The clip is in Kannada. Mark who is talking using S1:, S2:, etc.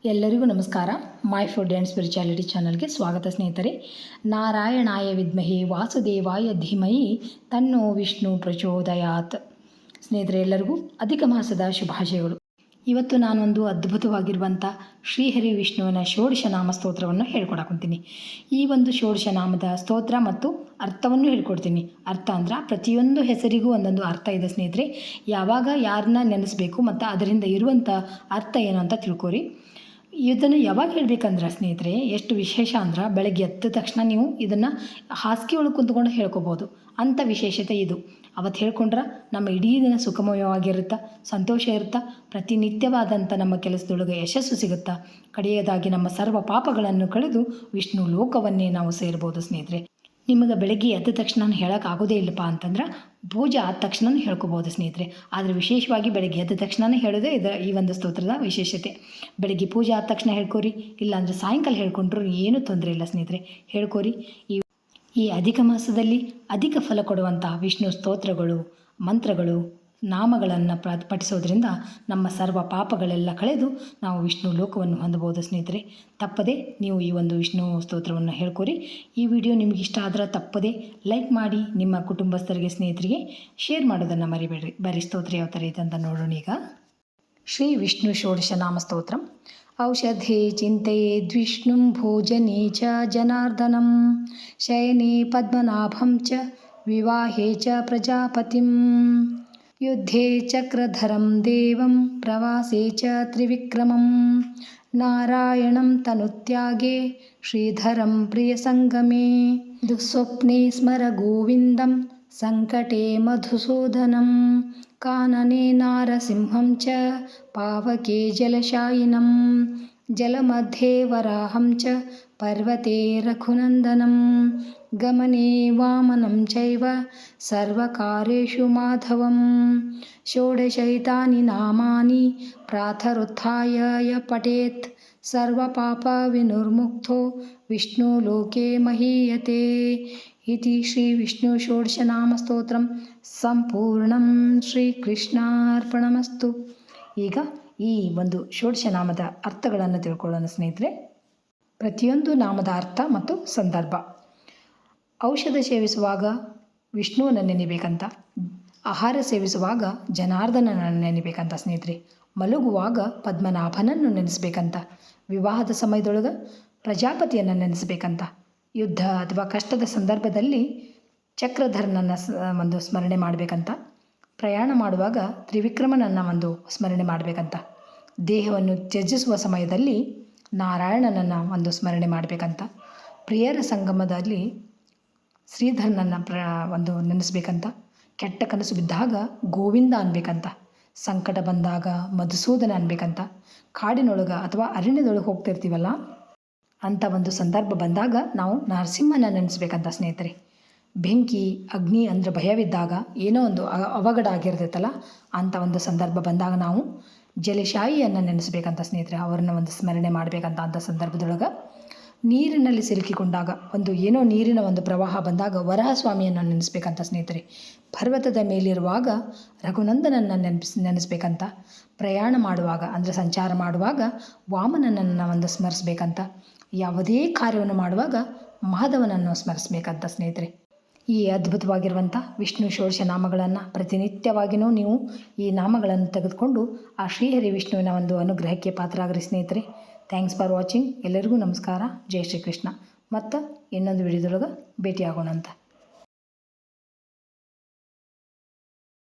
S1: ಎಲ್ಲರಿಗೂ ನಮಸ್ಕಾರ. ಮೈ ಫುಡ್ ಆ್ಯಂಡ್ ಸ್ಪಿರಿಚುಯಾಲಿಟಿ ಚಾನಲ್ಗೆ ಸ್ವಾಗತ ಸ್ನೇಹಿತರೆ. ನಾರಾಯಣಾಯ ವಿದ್ಮಹಿ ವಾಸುದೇವಾಯ ಧೀಮಹಿ ತನ್ನೋ ವಿಷ್ಣು ಪ್ರಚೋದಯಾತ್. ಸ್ನೇಹಿತರೆ, ಎಲ್ಲರಿಗೂ ಅಧಿಕ ಮಾಸದ ಶುಭಾಶಯಗಳು. ಇವತ್ತು ನಾನೊಂದು ಅದ್ಭುತವಾಗಿರುವಂಥ ಶ್ರೀಹರಿ ವಿಷ್ಣುವಿನ ಷೋಡಶ ನಾಮ ಸ್ತೋತ್ರವನ್ನು ಹೇಳ್ಕೊಡಕೊಂತೀನಿ. ಈ ಒಂದು ಷೋಡಶ ನಾಮದ ಸ್ತೋತ್ರ ಮತ್ತು ಅರ್ಥವನ್ನು ಹೇಳ್ಕೊಡ್ತೀನಿ. ಅರ್ಥ ಅಂದ್ರೆ ಪ್ರತಿಯೊಂದು ಹೆಸರಿಗೂ ಒಂದೊಂದು ಅರ್ಥ ಇದೆ ಸ್ನೇಹಿತರೆ. ಯಾವಾಗ ಯಾರನ್ನ ನೆನೆಸಬೇಕು ಮತ್ತು ಅದರಿಂದ ಇರುವಂಥ ಅರ್ಥ ಏನು ಅಂತ ತಿಳ್ಕೊರಿ. ಇದನ್ನು ಯಾವಾಗ ಹೇಳಬೇಕಂದ್ರೆ ಸ್ನೇಹಿತರೆ, ಎಷ್ಟು ವಿಶೇಷ ಅಂದ್ರೆ ಬೆಳಗ್ಗೆ ಎದ್ದ ತಕ್ಷಣ ನೀವು ಇದನ್ನು ಹಾಸಿಗೆ ಒಳಗೆ ಕುಂತ್ಕೊಂಡು ಹೇಳ್ಕೊಬೋದು. ಅಂಥ ವಿಶೇಷತೆ ಇದು. ಅವತ್ತು ಹೇಳ್ಕೊಂಡ್ರೆ ನಮ್ಮ ಇಡೀ ದಿನ ಸುಖಮಯವಾಗಿರುತ್ತೆ, ಸಂತೋಷ ಇರುತ್ತೆ, ಪ್ರತಿನಿತ್ಯವಾದಂಥ ನಮ್ಮ ಕೆಲಸದೊಳಗೆ ಯಶಸ್ಸು ಸಿಗುತ್ತಾ. ಕಡೆಯದಾಗಿ ನಮ್ಮ ಸರ್ವ ಪಾಪಗಳನ್ನು ಕಳೆದು ವಿಷ್ಣು ಲೋಕವನ್ನೇ ನಾವು ಸೇರ್ಬೋದು ಸ್ನೇಹಿತರೆ. ನಿಮಗೆ ಬೆಳಗ್ಗೆ ಎದ್ದ ತಕ್ಷಣ ಹೇಳೋಕ್ಕಾಗೋದೇ ಇಲ್ಲಪ್ಪ ಅಂತಂದ್ರೆ ಪೂಜೆ ಆದ ತಕ್ಷಣ ಹೇಳ್ಕೊಬೋದು ಸ್ನೇಹಿತರೆ. ಆದರೆ ವಿಶೇಷವಾಗಿ ಬೆಳಗ್ಗೆ ಎದ್ದ ತಕ್ಷಣ ಹೇಳೋದೇ ಈ ಒಂದು ಸ್ತೋತ್ರದ ವಿಶೇಷತೆ. ಬೆಳಗ್ಗೆ ಪೂಜೆ ಆದ ತಕ್ಷಣ ಹೇಳ್ಕೊರಿ, ಇಲ್ಲಾಂದರೆ ಸಾಯಂಕಾಲ ಹೇಳ್ಕೊಂಡ್ರು ಏನೂ ತೊಂದರೆ ಇಲ್ಲ ಸ್ನೇಹಿತರೆ. ಹೇಳ್ಕೊರಿ. ಈ ಅಧಿಕ ಮಾಸದಲ್ಲಿ ಅಧಿಕ ಫಲ ಕೊಡುವಂಥ ವಿಷ್ಣು ಸ್ತೋತ್ರಗಳು, ಮಂತ್ರಗಳು, ನಾಮಗಳನ್ನು ಪಠಿಸೋದ್ರಿಂದ ನಮ್ಮ ಸರ್ವ ಪಾಪಗಳೆಲ್ಲ ಕಳೆದು ನಾವು ವಿಷ್ಣು ಲೋಕವನ್ನು ಹೊಂದಬಹುದು ಸ್ನೇಹಿತರೆ. ತಪ್ಪದೆ ನೀವು ಈ ಒಂದು ವಿಷ್ಣು ಸ್ತೋತ್ರವನ್ನು ಹೇಳ್ಕೊರಿ. ಈ ವಿಡಿಯೋ ನಿಮಗೆ ಇಷ್ಟ ಆದರೆ ತಪ್ಪದೆ ಲೈಕ್ ಮಾಡಿ, ನಿಮ್ಮ ಕುಟುಂಬಸ್ಥರಿಗೆ, ಸ್ನೇಹಿತರಿಗೆ ಶೇರ್ ಮಾಡೋದನ್ನು ಮರಿಬೇಡ್ರಿ. ಬರೀ ಸ್ತೋತ್ರ ಯಾವ ಥರ ಇದೆ ಅಂತ ನೋಡೋಣ. ಈಗ ಶ್ರೀ ವಿಷ್ಣು ಷೋಡಶ ನಾಮ ಸ್ತೋತ್ರ. ಔಷಧೇ ಚಿಂತೆಯೇದ್ವಿಷ್ಣುಂ ಭೋಜನೆ ಚ ಜನಾರ್ದನಂ ಶಯನೆ ಪದ್ಮನಾಭಂ ಚ ವಿವಾಹೇ ಚ ಪ್ರಜಾಪತಿಂ ಯುದ್ಧೇ ಚಕ್ರಧರಂ ದೇವಂ ಪ್ರವಾಸೇ ಚ ತ್ರಿವಿಕ್ರಮಂ ನಾರಾಯಣಂ ತನುತ್ಯಾಗೆ ಶ್ರೀಧರಂ ಪ್ರಿಯಸಂಗಮೇ ದುಃಸ್ವಪ್ನೆ ಸ್ಮರ ಗೋವಿಂದಂ ಸಂಕಟೇ ಮಧುಸೂದನಂ ಕಾನನೆ ನಾರಸಿಂಹಂ ಚ ಪಾವಕೆ ಜಲಶಾಯಿನಂ ಜಲಮಧ್ಯೆ ವರಾಹಂ ಚ ಪರ್ವತೆ ರಘುನಂದನಂ ಗಮನೆ ವಾಮನಂ ಚೈವ ಸರ್ವಕಾರ್ಯೇಷು ಮಾಧವಂ ಷೋಡಶೈತಾನಿ ನಾಮಾನಿ ಪ್ರಾತರುತ್ಥಾಯ ಯ ಪಠೇತ್ ಸರ್ವಪಾಪ ವಿನಿರ್ಮುಕ್ತೋ ವಿಷ್ಣು ಲೋಕೆ ಮಹೀಯತೆ. ಇತಿ ಶ್ರೀ ವಿಷ್ಣು ಷೋಡಶ ನಾಮ ಸ್ತೋತ್ರಂ ಸಂಪೂರ್ಣಂ. ಶ್ರೀಕೃಷ್ಣಾರ್ಪಣಮಸ್ತು. ಈಗ ಈ ಒಂದು ಷೋಡಶ ನಾಮದ ಅರ್ಥಗಳನ್ನು ತಿಳ್ಕೊಳ್ಳೋಣ ಸ್ನೇಹಿತರೆ. ಪ್ರತಿಯೊಂದು ನಾಮದ ಅರ್ಥ ಮತ್ತು ಸಂದರ್ಭ. ಔಷಧ ಸೇವಿಸುವಾಗ ವಿಷ್ಣುವನ್ನು ನೆನೆಬೇಕಂತ, ಆಹಾರ ಸೇವಿಸುವಾಗ ಜನಾರ್ದನನನ್ನು ನೆನೆಬೇಕಂತ ಸ್ನೇಹಿತರೆ. ಮಲಗುವಾಗ ಪದ್ಮನಾಭನನ್ನು ನೆನೆಸ್ಬೇಕಂತ, ವಿವಾಹದ ಸಮಯದೊಳಗೆ ಪ್ರಜಾಪತಿಯನ್ನು ನೆನೆಸ್ಬೇಕಂತ, ಯುದ್ಧ ಅಥವಾ ಕಷ್ಟದ ಸಂದರ್ಭದಲ್ಲಿ ಚಕ್ರಧರನನ್ನು ಒಂದು ಸ್ಮರಣೆ ಮಾಡಬೇಕಂತ, ಪ್ರಯಾಣ ಮಾಡುವಾಗ ತ್ರಿವಿಕ್ರಮನನ್ನು ಒಂದು ಸ್ಮರಣೆ ಮಾಡಬೇಕಂತ, ದೇಹವನ್ನು ತ್ಯಜಿಸುವ ಸಮಯದಲ್ಲಿ ನಾರಾಯಣನನ್ನು ಒಂದು ಸ್ಮರಣೆ ಮಾಡಬೇಕಂತ, ಪ್ರಿಯರ ಸಂಗಮದಲ್ಲಿ ಶ್ರೀಧರನನ್ನು ಒಂದು ನೆನೆಸ್ಬೇಕಂತ, ಕೆಟ್ಟ ಕನಸು ಬಿದ್ದಾಗ ಗೋವಿಂದ ಅನ್ಬೇಕಂತ, ಸಂಕಟ ಬಂದಾಗ ಮಧುಸೂದನ ಅನ್ಬೇಕಂತ, ಕಾಡಿನೊಳಗೆ ಅಥವಾ ಅರಣ್ಯದೊಳಗೆ ಹೋಗ್ತಿರ್ತೀವಲ್ಲ ಅಂಥ ಒಂದು ಸಂದರ್ಭ ಬಂದಾಗ ನಾವು ನರಸಿಂಹನ ನೆನೆಸ್ಬೇಕಂತ ಸ್ನೇಹಿತರೆ. ಬೆಂಕಿ ಅಗ್ನಿ ಅಂದರೆ ಭಯವಿದ್ದಾಗ, ಏನೋ ಒಂದು ಅವಘಡ ಆಗಿರ್ತೈತಲ್ಲ ಅಂಥ ಒಂದು ಸಂದರ್ಭ ಬಂದಾಗ ನಾವು ಜಲಶಾಯಿಯನ್ನು ನೆನೆಸ್ಬೇಕಂತ ಸ್ನೇಹಿತರೆ. ಅವ್ರನ್ನ ಒಂದು ಸ್ಮರಣೆ ಮಾಡಬೇಕಂತ. ಅಂಥ ಸಂದರ್ಭದೊಳಗೆ ನೀರಿನಲ್ಲಿ ಸಿಲುಕಿಕೊಂಡಾಗ, ಏನೋ ನೀರಿನ ಒಂದು ಪ್ರವಾಹ ಬಂದಾಗ ವರಹಸ್ವಾಮಿಯನ್ನು ನೆನೆಸ್ಬೇಕಂತ ಸ್ನೇಹಿತರೆ. ಪರ್ವತದ ಮೇಲಿರುವಾಗ ರಘುನಂದನನ್ನು ನೆನೆಸ್ಬೇಕಂತ, ಪ್ರಯಾಣ ಮಾಡುವಾಗ ಅಂದರೆ ಸಂಚಾರ ಮಾಡುವಾಗ ವಾಮನನನ್ನು ಒಂದು ಸ್ಮರಿಸ್ಬೇಕಂತ, ಯಾವುದೇ ಕಾರ್ಯವನ್ನು ಮಾಡುವಾಗ ಮಾಧವನನ್ನು ಸ್ಮರಿಸ್ಬೇಕಂತ ಸ್ನೇಹಿತರೆ. ಈ ಅದ್ಭುತವಾಗಿರುವಂಥ ವಿಷ್ಣು ಷೋಡಶ ನಾಮಗಳನ್ನು ಪ್ರತಿನಿತ್ಯವಾಗಿಯೂ ನೀವು ಈ ನಾಮಗಳನ್ನು ತೆಗೆದುಕೊಂಡು ಆ ಶ್ರೀಹರಿ ವಿಷ್ಣುವಿನ ಒಂದು ಅನುಗ್ರಹಕ್ಕೆ ಪಾತ್ರರಾಗ್ರಿ ಸ್ನೇಹಿತರೆ. Thanks for watching. ಎಲ್ಲರಿಗೂ ನಮಸ್ಕಾರ. ಜೈ ಶ್ರೀಕೃಷ್ಣ. ಮತ್ತು ಇನ್ನೊಂದು ವಿಡಿಯೋದೊಳಗೆ ಭೇಟಿಯಾಗೋಣ ಅಂತ.